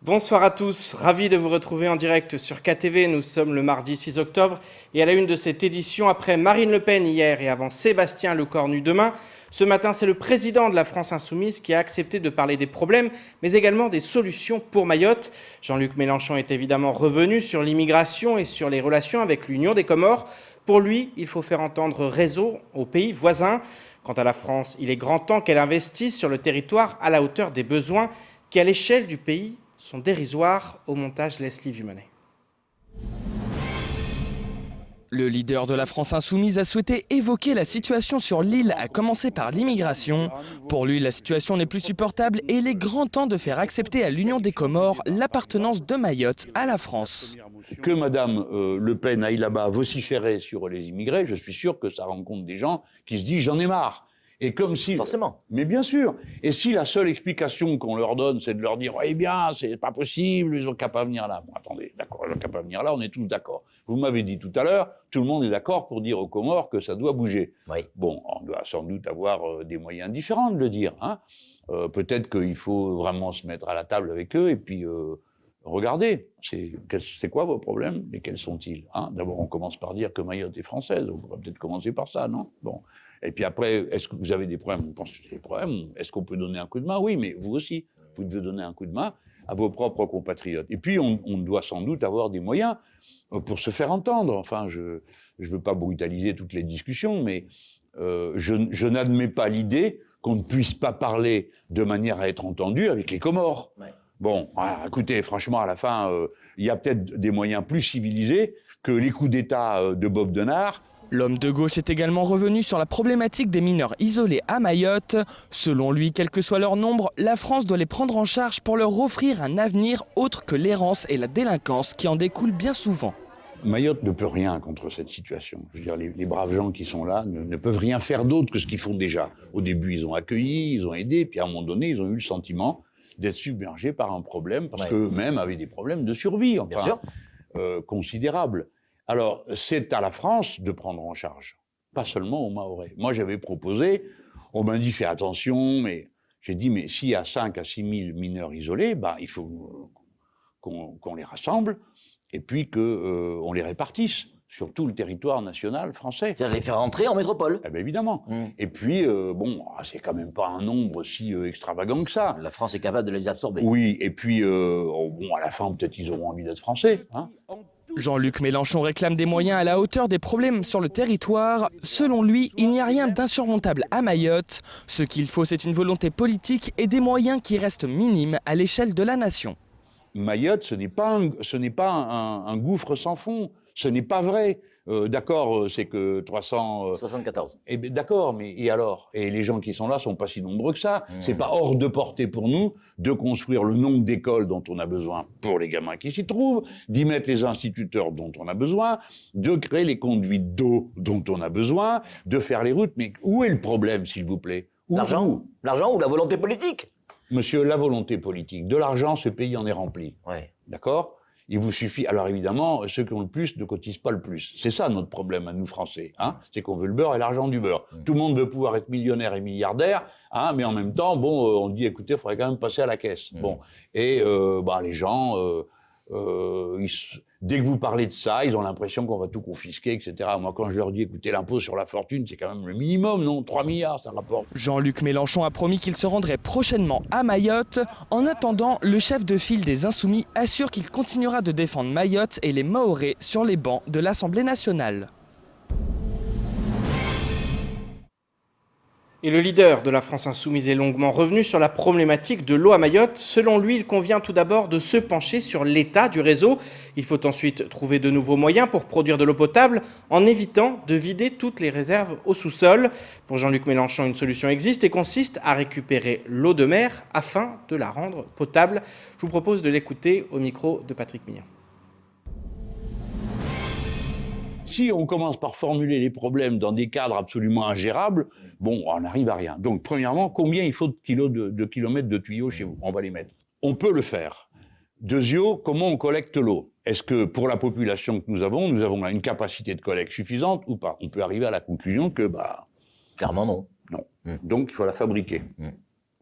Bonsoir à tous, ravi de vous retrouver en direct sur KTV. Nous sommes le mardi 6 octobre et à la une de cette édition, après Marine Le Pen hier et avant Sébastien Lecornu demain, ce matin c'est le président de la France Insoumise qui a accepté de parler des problèmes mais également des solutions pour Mayotte. Jean-Luc Mélenchon est évidemment revenu sur l'immigration et sur les relations avec l'Union des Comores. Pour lui, il faut faire entendre raison aux pays voisins. Quant à la France, il est grand temps qu'elle investisse sur le territoire à la hauteur des besoins qui, à l'échelle du pays, sont dérisoires. Au montage, Leslie Vumonet. Le leader de la France Insoumise a souhaité évoquer la situation sur l'île, à commencer par l'immigration. Pour lui, la situation n'est plus supportable et il est grand temps de faire accepter à l'Union des Comores l'appartenance de Mayotte à la France. Que Madame Le Pen aille là-bas vociférer sur les immigrés, je suis sûr que ça rencontre des gens qui se disent « j'en ai marre ». Et comme si... Forcément. Mais bien sûr. Et si la seule explication qu'on leur donne, c'est de leur dire « eh bien, c'est pas possible, ils ont qu'à pas venir là ». Bon, attendez, d'accord, ils ont qu'à pas venir là, on est tous d'accord. Vous m'avez dit tout à l'heure, tout le monde est d'accord pour dire aux Comores que ça doit bouger. Oui. Bon, on doit sans doute avoir des moyens différents de le dire. Hein. Peut-être qu'il faut vraiment se mettre à la table avec eux et puis... regardez, c'est quoi vos problèmes et quels sont-ils, hein? D'abord, on commence par dire que Mayotte est française. On pourrait peut-être commencer par ça, non? Bon. Et puis après, est-ce que vous avez des problèmes? On pense que c'est des problèmes. Est-ce qu'on peut donner un coup de main? Oui, mais vous aussi, vous devez donner un coup de main à vos propres compatriotes. Et puis, on doit sans doute avoir des moyens pour se faire entendre. Enfin, je veux pas brutaliser toutes les discussions, mais je n'admets pas l'idée qu'on ne puisse pas parler de manière à être entendu avec les Comores. Ouais. Bon, voilà, écoutez, franchement, à la fin, il y a peut-être des moyens plus civilisés que les coups d'État de Bob Denard. L'homme de gauche est également revenu sur la problématique des mineurs isolés à Mayotte. Selon lui, quel que soit leur nombre, la France doit les prendre en charge pour leur offrir un avenir autre que l'errance et la délinquance qui en découlent bien souvent. Mayotte ne peut rien contre cette situation. Je veux dire, les braves gens qui sont là ne peuvent rien faire d'autre que ce qu'ils font déjà. Au début, ils ont accueilli, ils ont aidé, puis à un moment donné, ils ont eu le sentiment d'être submergés par un problème, parce qu'eux-mêmes avaient des problèmes de survie, enfin, considérables. Alors, c'est à la France de prendre en charge, pas seulement aux Mahorais. Moi, j'avais proposé, on m'a dit, fais attention, mais j'ai dit, mais s'il y a 5 à 6 000 mineurs isolés, bah, il faut qu'on les rassemble, et puis qu'on les répartisse sur tout le territoire national français. C'est-à-dire les faire rentrer en métropole. Eh bien, évidemment. Et puis, bon, c'est quand même pas un nombre si extravagant que ça. La France est capable de les absorber. Oui, et puis, bon, à la fin, peut-être ils auront envie d'être français. Hein. Jean-Luc Mélenchon réclame des moyens à la hauteur des problèmes sur le territoire. Selon lui, il n'y a rien d'insurmontable à Mayotte. Ce qu'il faut, c'est une volonté politique et des moyens qui restent minimes à l'échelle de la nation. Mayotte, ce n'est pas un gouffre sans fond. Ce n'est pas vrai. D'accord, c'est que 74. Eh ben, d'accord, mais et alors? Et les gens qui sont là sont pas si nombreux que ça. C'est pas hors de portée pour nous de construire le nombre d'écoles dont on a besoin pour les gamins qui s'y trouvent, d'y mettre les instituteurs dont on a besoin, de créer les conduites d'eau dont on a besoin, de faire les routes. Mais où est le problème, s'il vous plaît? L'argent ou la volonté politique? Monsieur, la volonté politique. De l'argent, ce pays en est rempli. Ouais. D'accord? Il vous suffit... Alors évidemment, ceux qui ont le plus ne cotisent pas le plus. C'est ça notre problème à nous Français. Hein, c'est qu'on veut le beurre et l'argent du beurre. Tout le monde veut pouvoir être millionnaire et milliardaire, hein, mais en même temps, bon, on dit, écoutez, il faudrait quand même passer à la caisse. Bon, et les gens, dès que vous parlez de ça, ils ont l'impression qu'on va tout confisquer, etc. Moi, quand je leur dis, écoutez, l'impôt sur la fortune, c'est quand même le minimum, non? 3 milliards, ça rapporte. Jean-Luc Mélenchon a promis qu'il se rendrait prochainement à Mayotte. En attendant, le chef de file des Insoumis assure qu'il continuera de défendre Mayotte et les Mahorais sur les bancs de l'Assemblée nationale. Et le leader de la France Insoumise est longuement revenu sur la problématique de l'eau à Mayotte. Selon lui, il convient tout d'abord de se pencher sur l'état du réseau. Il faut ensuite trouver de nouveaux moyens pour produire de l'eau potable en évitant de vider toutes les réserves au sous-sol. Pour Jean-Luc Mélenchon, une solution existe et consiste à récupérer l'eau de mer afin de la rendre potable. Je vous propose de l'écouter au micro de Patrick Mignon. Si on commence par formuler les problèmes dans des cadres absolument ingérables, bon, on n'arrive à rien. Donc, premièrement, combien il faut de kilomètres de tuyaux chez vous? On va les mettre. On peut le faire. Deuxièmement, comment on collecte l'eau? Est-ce que pour la population que nous avons une capacité de collecte suffisante ou pas? On peut arriver à la conclusion que, clairement non. Non. Donc, il faut la fabriquer.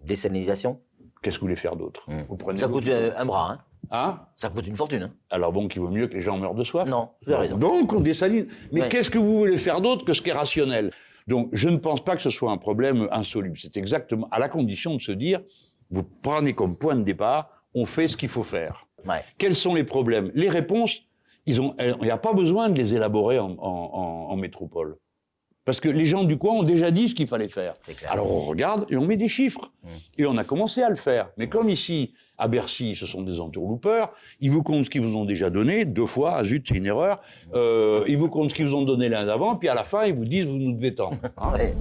Désalinisation? Qu'est-ce que vous voulez faire d'autre? Ça coûte un bras, hein? Hein? Ça coûte une fortune. Hein. Alors bon, qu'il vaut mieux que les gens meurent de soif. Non, vous avez raison. Donc on dessaline. Mais Ouais. qu'est-ce que vous voulez faire d'autre que ce qui est rationnel? Donc je ne pense pas que ce soit un problème insoluble. C'est exactement à la condition de se dire, vous prenez comme point de départ, on fait ce qu'il faut faire. Ouais. Quels sont les problèmes? Les réponses, il n'y a pas besoin de les élaborer en métropole. Parce que les gens du coin ont déjà dit ce qu'il fallait faire. C'est clair. Alors on regarde et on met des chiffres. Et on a commencé à le faire. Mais comme ici, à Bercy, ce sont des entourloupeurs, ils vous comptent ce qu'ils vous ont déjà donné, 2 fois, ah zut, c'est une erreur. Ils vous comptent ce qu'ils vous ont donné l'un d'avant, puis à la fin, ils vous disent, vous nous devez tant. Hein? Ouais.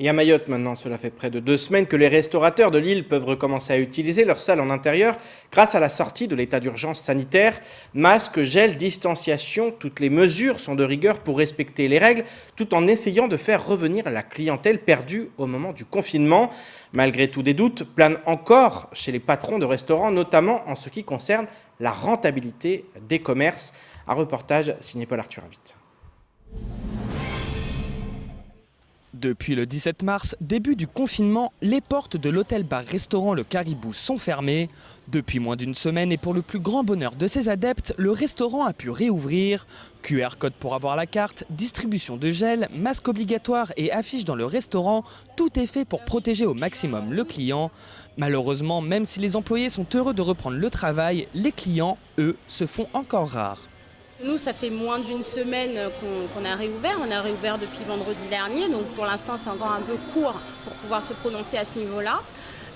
Et à Mayotte maintenant, cela fait près de 2 semaines que les restaurateurs de l'île peuvent recommencer à utiliser leurs salles en intérieur grâce à la sortie de l'état d'urgence sanitaire. Masques, gel, distanciation, toutes les mesures sont de rigueur pour respecter les règles tout en essayant de faire revenir la clientèle perdue au moment du confinement. Malgré tout, des doutes planent encore chez les patrons de restaurants, notamment en ce qui concerne la rentabilité des commerces. Un reportage signé Paul Arthur Invite. Depuis le 17 mars, début du confinement, les portes de l'hôtel-bar-restaurant Le Caribou sont fermées. Depuis moins d'une semaine et pour le plus grand bonheur de ses adeptes, le restaurant a pu réouvrir. QR code pour avoir la carte, distribution de gel, masque obligatoire et affiches dans le restaurant, tout est fait pour protéger au maximum le client. Malheureusement, même si les employés sont heureux de reprendre le travail, les clients, eux, se font encore rares. Nous, ça fait moins d'une semaine qu'on a réouvert. On a réouvert depuis vendredi dernier, donc pour l'instant, c'est encore un peu court pour pouvoir se prononcer à ce niveau-là.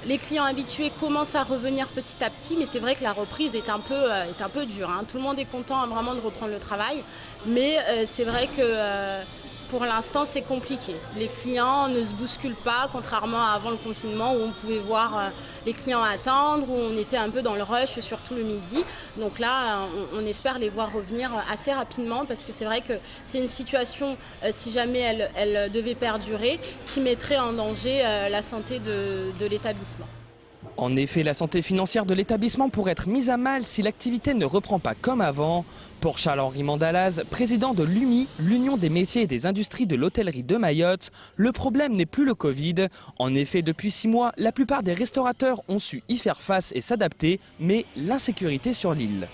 Les clients habitués commencent à revenir petit à petit, mais c'est vrai que la reprise est un peu dure. Hein. Tout le monde est content vraiment de reprendre le travail, mais c'est vrai que pour l'instant, c'est compliqué. Les clients ne se bousculent pas, contrairement à avant le confinement où on pouvait voir les clients attendre, où on était un peu dans le rush, surtout le midi. Donc là, on espère les voir revenir assez rapidement parce que c'est vrai que c'est une situation, si jamais elle devait perdurer, qui mettrait en danger la santé de l'établissement. En effet, la santé financière de l'établissement pourrait être mise à mal si l'activité ne reprend pas comme avant. Pour Charles-Henri Mandalaz, président de l'UMI, l'Union des métiers et des industries de l'hôtellerie de Mayotte, le problème n'est plus le Covid. En effet, depuis 6 mois, la plupart des restaurateurs ont su y faire face et s'adapter, mais l'insécurité sur l'île.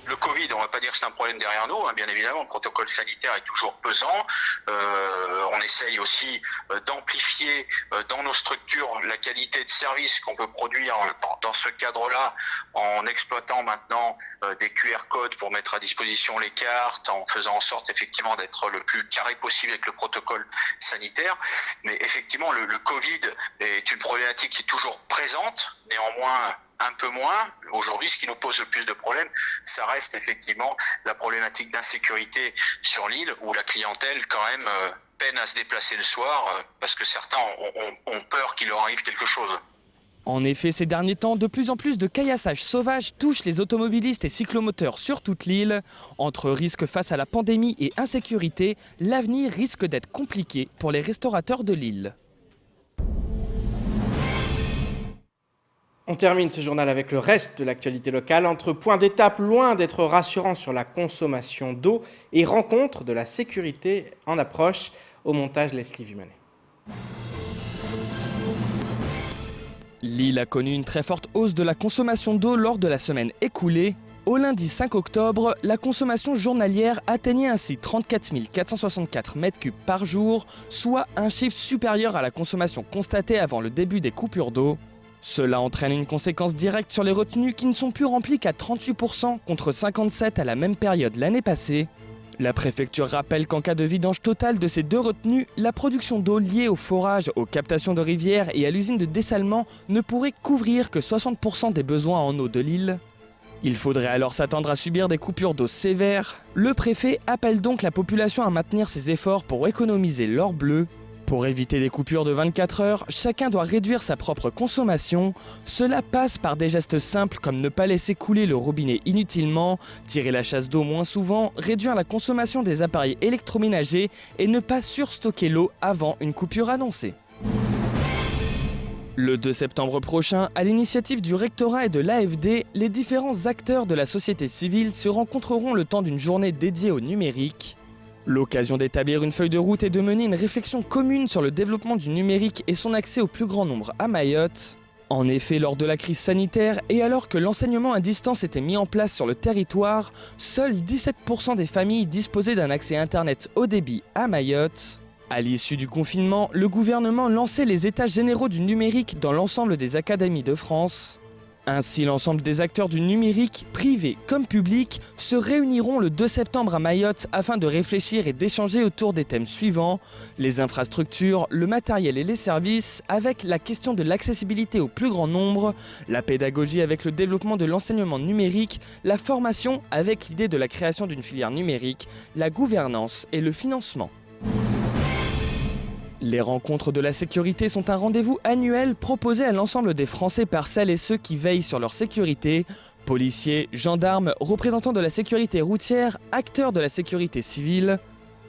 Le Covid, on ne va pas dire que c'est un problème derrière nous, hein, bien évidemment, le protocole sanitaire est toujours pesant. On essaye aussi d'amplifier dans nos structures la qualité de service qu'on peut produire dans ce cadre-là, en exploitant maintenant des QR codes pour mettre à disposition les cartes, en faisant en sorte effectivement d'être le plus carré possible avec le protocole sanitaire. Mais effectivement, le Covid est une problématique qui est toujours présente, néanmoins un peu moins. Aujourd'hui, ce qui nous pose le plus de problèmes, ça reste effectivement la problématique d'insécurité sur l'île, où la clientèle, quand même, peine à se déplacer le soir, parce que certains ont peur qu'il leur arrive quelque chose. En effet, ces derniers temps, de plus en plus de caillassages sauvages touchent les automobilistes et cyclomoteurs sur toute l'île. Entre risques face à la pandémie et insécurité, l'avenir risque d'être compliqué pour les restaurateurs de l'île. On termine ce journal avec le reste de l'actualité locale. Entre points d'étape loin d'être rassurants sur la consommation d'eau et rencontre de la sécurité en approche, au montage Leslie Vimanet. L'île a connu une très forte hausse de la consommation d'eau lors de la semaine écoulée. Au lundi 5 octobre, la consommation journalière atteignait ainsi 34 464 m3 par jour, soit un chiffre supérieur à la consommation constatée avant le début des coupures d'eau. Cela entraîne une conséquence directe sur les retenues qui ne sont plus remplies qu'à 38% contre 57% à la même période l'année passée. La préfecture rappelle qu'en cas de vidange totale de ces 2 retenues, la production d'eau liée au forage, aux captations de rivières et à l'usine de dessalement ne pourrait couvrir que 60% des besoins en eau de l'île. Il faudrait alors s'attendre à subir des coupures d'eau sévères. Le préfet appelle donc la population à maintenir ses efforts pour économiser l'or bleu. Pour éviter des coupures de 24 heures, chacun doit réduire sa propre consommation. Cela passe par des gestes simples comme ne pas laisser couler le robinet inutilement, tirer la chasse d'eau moins souvent, réduire la consommation des appareils électroménagers et ne pas surstocker l'eau avant une coupure annoncée. Le 2 septembre prochain, à l'initiative du rectorat et de l'AFD, les différents acteurs de la société civile se rencontreront le temps d'une journée dédiée au numérique. L'occasion d'établir une feuille de route et de mener une réflexion commune sur le développement du numérique et son accès au plus grand nombre à Mayotte. En effet, lors de la crise sanitaire et alors que l'enseignement à distance était mis en place sur le territoire, seuls 17% des familles disposaient d'un accès Internet haut débit à Mayotte. À l'issue du confinement, le gouvernement lançait les états généraux du numérique dans l'ensemble des académies de France. Ainsi, l'ensemble des acteurs du numérique, privés comme publics, se réuniront le 2 septembre à Mayotte afin de réfléchir et d'échanger autour des thèmes suivants: les infrastructures, le matériel et les services, avec la question de l'accessibilité au plus grand nombre, la pédagogie avec le développement de l'enseignement numérique, la formation avec l'idée de la création d'une filière numérique, la gouvernance et le financement. Les rencontres de la sécurité sont un rendez-vous annuel proposé à l'ensemble des Français par celles et ceux qui veillent sur leur sécurité. Policiers, gendarmes, représentants de la sécurité routière, acteurs de la sécurité civile.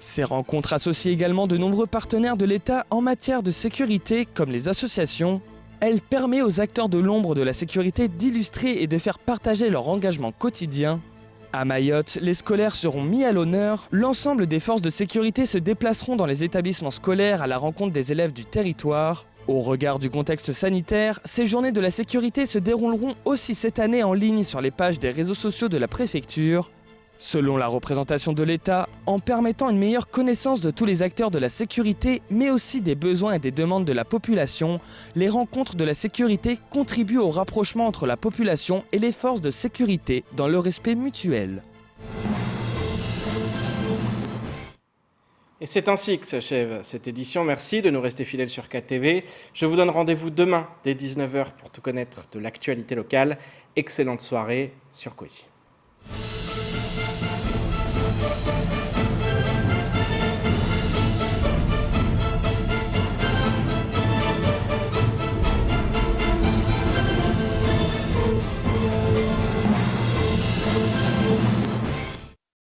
Ces rencontres associent également de nombreux partenaires de l'État en matière de sécurité, comme les associations. Elle permet aux acteurs de l'ombre de la sécurité d'illustrer et de faire partager leur engagement quotidien. À Mayotte, les scolaires seront mis à l'honneur. L'ensemble des forces de sécurité se déplaceront dans les établissements scolaires à la rencontre des élèves du territoire. Au regard du contexte sanitaire, ces journées de la sécurité se dérouleront aussi cette année en ligne sur les pages des réseaux sociaux de la préfecture. Selon la représentation de l'État, en permettant une meilleure connaissance de tous les acteurs de la sécurité, mais aussi des besoins et des demandes de la population, les rencontres de la sécurité contribuent au rapprochement entre la population et les forces de sécurité dans le respect mutuel. Et c'est ainsi que s'achève cette édition. Merci de nous rester fidèles sur KTV. Je vous donne rendez-vous demain dès 19h pour tout connaître de l'actualité locale. Excellente soirée sur Cozy.